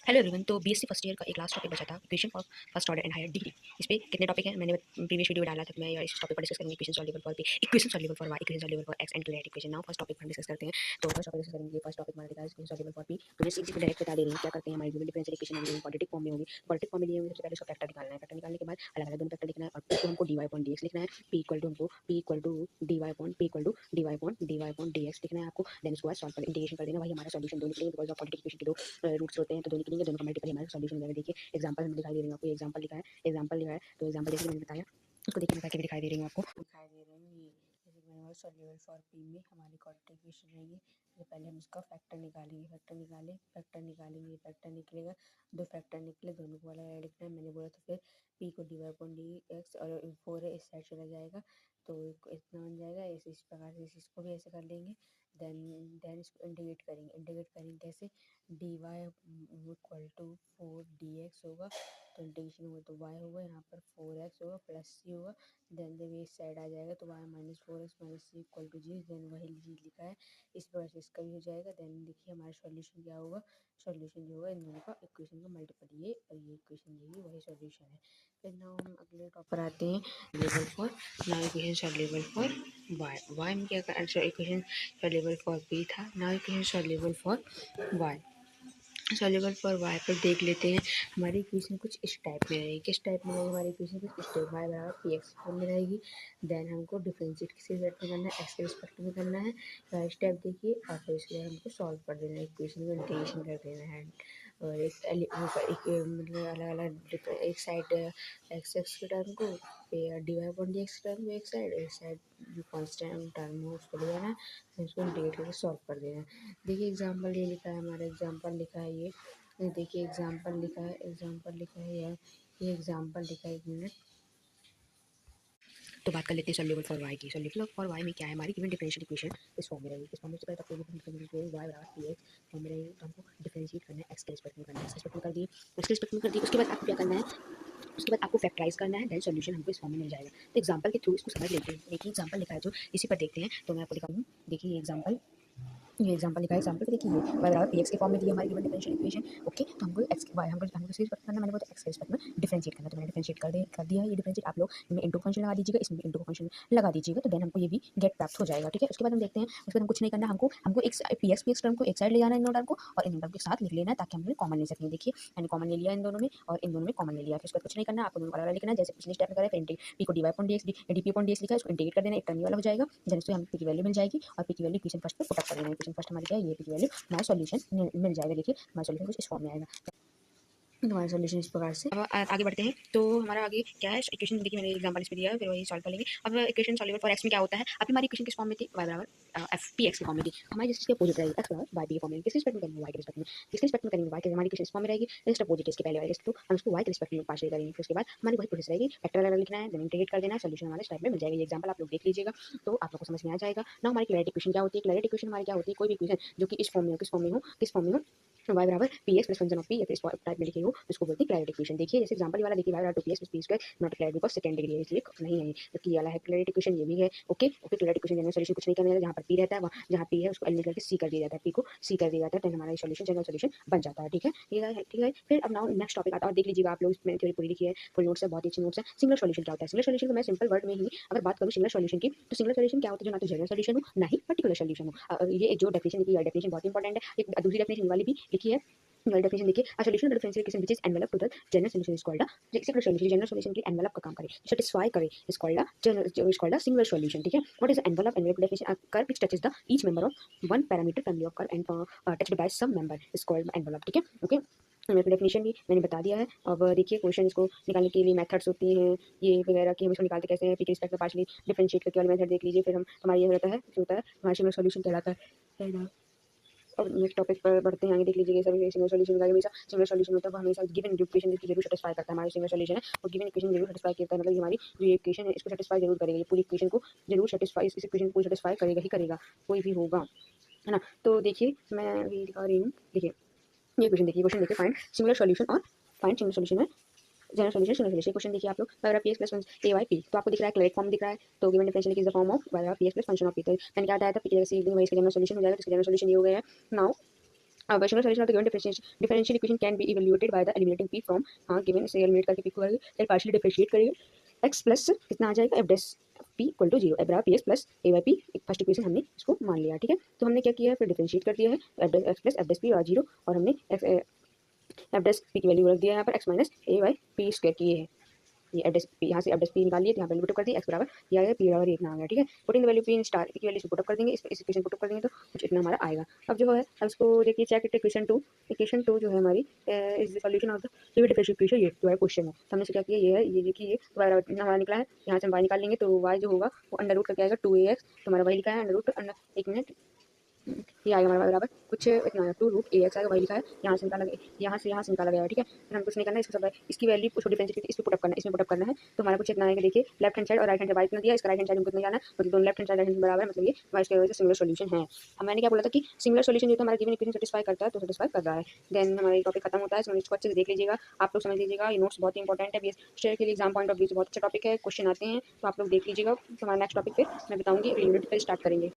Hello everyone. तो BSc first year का एक लास्ट टॉपिक बचा था, equation for first order and higher degree. इस पे कितने टॉपिक हैं मैंने प्रीवियस वीडियो में डाला था, तो मैं इस टॉपिक पर डिस्कस करूंगी। Equation solvable for equation solvable for y, equation solvable for x and Clairaut equation. Now first topic पर डिस्कस करते हैं। तो फर्स्ट टॉपिक डिस्कस करेंगे, फर्स्ट टॉपिक हमारा है इक्वेशन सॉल्वेबल फॉर p। तो मैं सीधे डायरेक्ट बता दे रही हूं क्या करते हैं। हमारी गिवन डिफरेंशियल इक्वेशन होगी, क्वाड्रेटिक फॉर्म में होगी। क्वाड्रेटिक फॉर्म में लिए होंगे, सबसे पहले उसका फैक्टर निकालना है। फैक्टर निकालने के बाद अलग अलग दोनों फैक्टर लिखना है और p को हमको dy अपॉन dx लिखना है। p इक्वल टू हमको p equal to dy upon dx लिखना है आपको। देन उसके बाद सॉल्व कर इंटीग्रेशन कर देना, वही हमारा सॉल्यूशन दो निकलेंगे। बिकॉज ऑफ क्वाड्रेटिक इक्वेशन के दो रूट्स होते हैं, तो दो निकलेंगे, दोनों का मल्टीपल हमारा सॉल्यूशन हो जाएगा। देखिए एग्जांपल में दिखाई दे रही हूँ आपको, एग्जांपल लिखा है, एग्जांपल लिखा है, तो एग्जांपल देखिए मैंने बताया, उसको देखिए मैं करके दिखाई दे रही हूँ आपको, दिखाई दे रही हूँ। ये जैसे मैंने बोला सॉल्यूबल फॉर पी में हमारी क्वाड्रेटिक इक्वेशन रहेगी। तो पहले हम इसका फैक्टर निकालेंगे, फैक्टर निकालेंगे, फैक्टर निकलेगा, दो फैक्टर निकले, दोनों को वाला लिखना है। मैंने बोला तो फिर पी को d y upon d x और 4 है, इस साइड चला जाएगा तो इतना बन जाएगा। इस प्रकार से इसको भी ऐसे कर लेंगे। देन इसको इंटीग्रेट करेंगे कैसे, d y equal to 4 dx होगा, तो इंटीग्रेशन होगा तो y होगा, यहाँ पर 4x होगा प्लस c होगा। देन जब ये साइड आ जाएगा तो y minus 4x minus c equal to g. Then वही चीज़ लिखा है, इस प्रकार से इसका भी हो जाएगा। देन देखिए हमारा सॉल्यूशन क्या होगा, सॉल्यूशन जो होगा इन दोनों का इक्वेशन का मल्टीपल, ये और ये इक्वेशन यही वही सॉल्यूशन है। फिर नाउ हम अगले टॉप पर आते हैं, level for now equation solvable for y में क्या इक्वेशन सॉल्वेबल फॉर p था, now equation solvable for y। Soluble for y पर देख लेते हैं। हमारी इक्वेशन कुछ इस टाइप में रहेगी। किस टाइप में रहेगी हमारी इक्वेशन, कुछ इस टाइप, y बराबर पी एक्स फॉर्म में रहेगी। देन हमको डिफरेंशिएट किसी रिस्पेक्ट में करना है, x के रिस्पेक्ट में करना है। स्टेप देखिए, और फिर इसके बाद हमको सॉल्व कर देना है, इक्वेशन को इंटीग्रेशन कर देना है। और एक मतलब अलग अलग एक साइड एक्स एक्स के टर्म को d y upon d x term को एक साइड जो कॉन्स्टेंट टर्म हो उसको ले जाना है, उसको इंटीग्रेट करके सॉल्व कर देना है। देखिए एग्जांपल ये लिखा है, हमारा एग्जांपल लिखा है, ये देखिए एग्जांपल लिखा है, यार ये एग्जांपल लिखा है, एक मिनट। तो बात कर लेते हैं सॉल्युबल फॉर y की। सॉल्युबल फॉर y में क्या है, हमारी गिवन डिफरेंशियल इक्वेशन इस फॉर्म में रहेगी। इस फॉर्म में सबसे पहले y बराबर px फॉर्म में रहेगी, तो हमको डिफरेंशिएट करना है, x के रिस्पेक्ट में करना है, x के रिस्पेक्ट में कर दिए, x के रिस्पेक्ट में कर दिए। उसके बाद आपको क्या करना है, उसके बाद आपको फैक्टराइज करना है, देन सॉल्यूशन हमको इस फॉर्म में मिल जाएगा। तो एग्जांपल के थ्रू इसको समझ लेते हैं। देखिए एग्जांपल लिखा है जो, इसी पर देखते हैं। तो मैं आपको दिखाऊँ, देखिए ये एग्जांपल लिखा है। एग्जांपल पे देखिए, ये y बराबर px के फॉर्म में दी है हमारी गिवन डिफरेंशियल इक्वेशन। ओके, तो हमको x y हमको किसके रिस्पेक्ट करना है, मैंने बोला x के रिस्पेक्ट में डिफरेंशिएट करना है, तो मैंने डिफरेंशिएट कर दिया है। ये डिफरेंशिएट आप लोग इनमें इंटू फंक्शन लगा दीजिएगा, इसमें इंटू फंक्शन लगा दीजिएगा, तो देन हमको ये भी गेट प्राप्त हो जाएगा। ठीक है, उसके बाद हम देखते हैं, उसके बाद हम कुछ नहीं करना, हमको हमको एक px टर्म को एक साइड ले जाना है, इन टर्म को, और इन टर्म के साथ लिख लेना है, ताकि हम कॉमन ले सकें। देखिए मैंने कॉमन ले लिया इन दोनों में, और इन दोनों में कॉमन ले लिया। फिर उसके बाद कुछ नहीं करना, आपको दोनों अलग लिखना है, जैसे पिछले स्टेप में करें। फिर पी को d y upon d x d p upon d x लिखा है, उसको इंटीग्रेट कर देना, एक टर्म वाला हो जाएगा। देन इससे हमें पी की वैल्यू मिल जाएगी, और पी की वैल्यू इक्वेशन फर्स्ट पे पुट अप कर देना। इक्वेशन फर्स्ट हमारी क्या है, ये पी की वैल्यू, हमारा सॉल्यूशन मिल जाएगा। देखिए हमारा सॉल्यूशन कुछ इस फॉर्म में आएगा, हमारा सॉल्यूशन इस प्रकार से। अब आगे बढ़ते हैं, तो हमारा आगे क्या है, इक्वेशन देखिए मैंने एग्जांपल इस पे दिया है, फिर वही सॉल्व कर लेंगे। अब इक्वेशन सॉल्वेबल फॉर x में क्या होता है, अभी हमारी इक्वेशन किस फॉर्म में थी, y बराबर एफ पी एक्स की फॉर्म में थी। हमारी जिसके अपोजिट रहेगी x बराबर y पी फॉर्म में, किस रिस्पेक्ट में करेंगे, y के रिस्पेक्ट में, जिसके रिस्पेक्ट में करेंगे y के, हमारी इक्वेशन इस फॉर्म में रहेगी। जस्ट अपोजिट इसके पहले वाले, तो हम उसको y के रिस्पेक्ट में पार्शियल करेंगे। फिर उसके बाद हमारी वही प्रोसेस रहेगी, फैक्टर अलग लिखना है, देन इंटीग्रेट कर देना है, सॉल्यूशन हमारे स्टेप में मिल जाएगा। ये एग्जांपल आप लोग देख लीजिएगा, तो आप लोग को समझ में आ जाएगा ना। हमारी क्लैरिटी इक्वेशन क्या होती है, क्लैरिटी इक्वेशन हमारी क्या होती है, कोई भी इक्वेशन जो कि इस फॉर्म में हो, किस फॉर्म में हो, y बराबर p x plus function of P, या फिर इस टाइप में लिखी हो, उसको बोलते हैं क्लैरिटी इक्वेशन। देखिए जैसे एग्जांपल वाला देखिए, y बराबर 2px plus p square not clarity because second degree है, इसलिए नहीं है। जबकि ये वाला है क्लैरिटी इक्वेशन, ये भी है। Okay clarity equation general solution कुछ नहीं करना है, जहां पर p रहता है, वहां जहां p है उसको एलिमिनेट करके c कर दिया जाता है, p को c कर दिया जाता है, तो हमारा सॉल्यूशन जनरल सॉल्यूशन बन जाता है। ठीक है, ठीक है। फिर अब नाउ नेक्स्ट टॉपिक आता है, और देख लीजिएगा आप लोग, इसमें थ्योरी पूरी लिखी है, फुल नोट्स है, बहुत ही अच्छी नोट्स है। सिंगुलर सॉल्यूशन क्या होता है, सिंगुलर सॉल्यूशन को मैं सिंपल वर्ड में ही अगर बात करूं सिंगुलर सॉल्यूशन की, तो सिंगुलर सॉल्यूशन क्या होता है, जो ना तो जनरल सॉल्यूशन हो ना ही पर्टिकुलर सॉल्यूशन हो। ये जो डेफिनेशन लिखी है, डेफिनेशन बहुत इंपॉर्टेंट है। एक दूसरी डेफिनेशन वाली भी लिखी है, डेफिनेशन देखिए, a solution of differential equation which is envelope to the general solution is called a singular solution. General solution की एनवेलप का काम करे, सैटिस्फाई करे, is called a general, is called a singular solution. ठीक है, what is envelope, envelope definition, a curve which touches the each member of one parameter family of curve and touched by some member is called envelope. ठीक है, okay definition भी मैंने बता दिया है। अब देखिए क्वेश्चन को निकालने के लिए मेथड्स होती हैं ये वगैरह की, हम इसको निकालते कैसे हैं, पी के रिस्पेक्ट में पार्शियली डिफरेंशिएट करके वाला मेथड देख लीजिए। फिर हम हमारा ये होता है हमारा सिंगुलर सॉल्यूशन कहलाता है। और नेक्स्ट टॉपिक पर बढ़ते हैं, आगे देख लीजिए सभी सिंगल सॉल्यूशन का हमेशा सिंगल सॉल्यूशन होता है, वो हमेशा गिवन इक्वेशन की जरूर सेटिस्फाई करता है। हमारा सिंगल सॉल्यूशन है वो गिवन इक्वेशन जरूर सेटिस्फाई करता है, मतलब हमारी जो इक्वेशन है इसको सेटिस्फाई जरूर करेगा, ये पूरी इक्वेशन को जरूर सेटिस्फाई, इस इक्वेशन को सेटिस्फाई करेगा ही करेगा, कोई भी होगा, है ना। तो देखिए मैं अभी दिखा रही हूँ, देखिए ये क्वेश्चन देखिए, फाइंड सिंगुलर सॉल्यूशन और फाइंड सिंगुलर सॉल्यूशन है general solution, single solution. Question देखिए आप लोग, y P x plus a y P, तो आपको दिख रहा है क्लैरिट फॉर्म दिख रहा है, तो given differential is the form of y P x plus function of P. तो मैंने क्या बताया था, पी की जगह से इसका जनरल सॉल्यूशन हो जाएगा, तो इसका जनरल सॉल्यूशन ये हो गया है। Now single solution of the given differential equation can be evaluated by the eliminating p from given से एलिमिनेट करके पी को करेंगे फिर पार्शियली डिफरेंशिएट करेंगे एक्स प्लस कितना आ जाएगा f dash p equal to zero f बराबर p x plus a y p first equation हमने इसको मान लिया ठीक है। तो हमने क्या किया है फिर डिफरेंशिएट कर दिया है x plus F dash P और जीरो और हमने एफ डैश पी की वैल्यू रख दिया है यहाँ पर एक्स माइनस ए वाई पी स्क्वायर किए हैं। ये एफ डैश पी यहाँ से एफ डैश पी निकाल लिए तो यहाँ वैल्यू पुट कर दी एक्स बराबर ये आ गया पी बराबर 1 ना आ गया ठीक है। Putting the value P in star की वैल्यू पुट अप कर देंगे इस इक्वेशन पुट अप कर देंगे तो कुछ इतना हमारा आएगा। अब जो है अब इसको देखिए चेक इट इक्वेशन 2 जो है हमारी is the solution of the limit differential equation ये जो है क्वेश्चन है। तो हमने से क्या किया ये है ये देखिए ये y बराबर इतना हमारा निकला है यहाँ से हम y निकाल लेंगे तो y जो होगा वो अंडर रूट करके आएगा 2ax तो हमारा y लिखा है अंडर रूट एक मिनट ये आएगा हमारा बराबर कुछ इतना टू रूट ए एक्स आएगा वही लिखा है यहाँ से निकाला गया यहाँ से निकाला गया है ठीक है। फिर हम कुछ नहीं करना है इसको सब इसकी वैल्यू उसको डिफरेंशिएट इस पे पुट अप करना है इसमें पुट अप करना है तो हमारा कुछ इतना आएगा देखिए लेफ्ट हैंड साइड और राइट हैंड साइड वाई कितना दिया इसका राइट हैंड साइड हमको कितना जाना है मतलब दोनों left hand side right hand बराबर है मतलब ये वाई स्क्वायर वजह से सिंगुलर सॉल्यूशन है। अब मैंने क्या बोला था कि सिंगुलर सॉल्यूशन जो हमारा गिवन इक्वेशन सेटिस्फाई करता है तो सेटिस्फाई कर रहा है देन हमारा टॉपिक खत्म होता है। इसमें इसको अच्छे से देख लीजिएगा आप लोग समझ लीजिएगा ये नोट्स बहुत ही इंपॉर्टेंट है बीएस के लिए एग्जाम पॉइंट ऑफ व्यू से बहुत अच्छा टॉपिक है क्वेश्चन आते हैं तो आप लोग देख लीजिएगा। तो हमारा नेक्स्ट टॉपिक पे मैं बताऊंगी यूनिट पे स्टार्ट करेंगे।